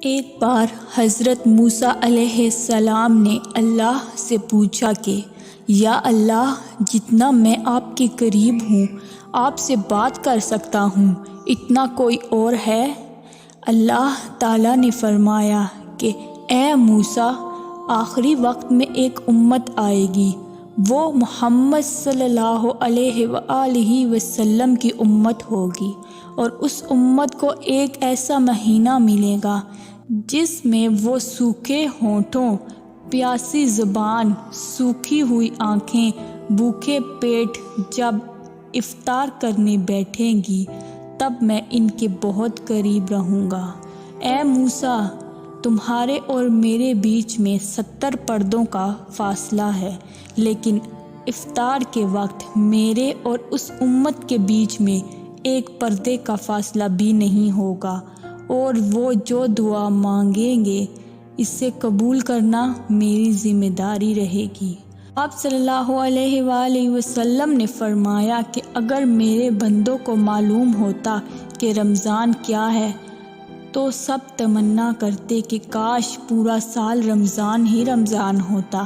ایک بار حضرت موسیٰ علیہ السلام نے اللہ سے پوچھا کہ یا اللہ، جتنا میں آپ کے قریب ہوں آپ سے بات کر سکتا ہوں، اتنا کوئی اور ہے؟ اللہ تعالیٰ نے فرمایا کہ اے موسیٰ، آخری وقت میں ایک امت آئے گی، وہ محمد صلی اللہ علیہ وآلہ وسلم کی امت ہوگی، اور اس امت کو ایک ایسا مہینہ ملے گا جس میں وہ سوکھے ہونٹوں، پیاسی زبان، سوکھی ہوئی آنکھیں، بھوکے پیٹ جب افطار کرنے بیٹھیں گی تب میں ان کے بہت قریب رہوں گا۔ اے موسیٰ، تمہارے اور میرے بیچ میں 70 پردوں کا فاصلہ ہے، لیکن افطار کے وقت میرے اور اس امت کے بیچ میں ایک پردے کا فاصلہ بھی نہیں ہوگا، اور وہ جو دعا مانگیں گے اسے قبول کرنا میری ذمہ داری رہے گی۔ آپ صلی اللہ علیہ وآلہ وسلم نے فرمایا کہ اگر میرے بندوں کو معلوم ہوتا کہ رمضان کیا ہے تو سب تمنا کرتے کہ کاش پورا سال رمضان ہی رمضان ہوتا۔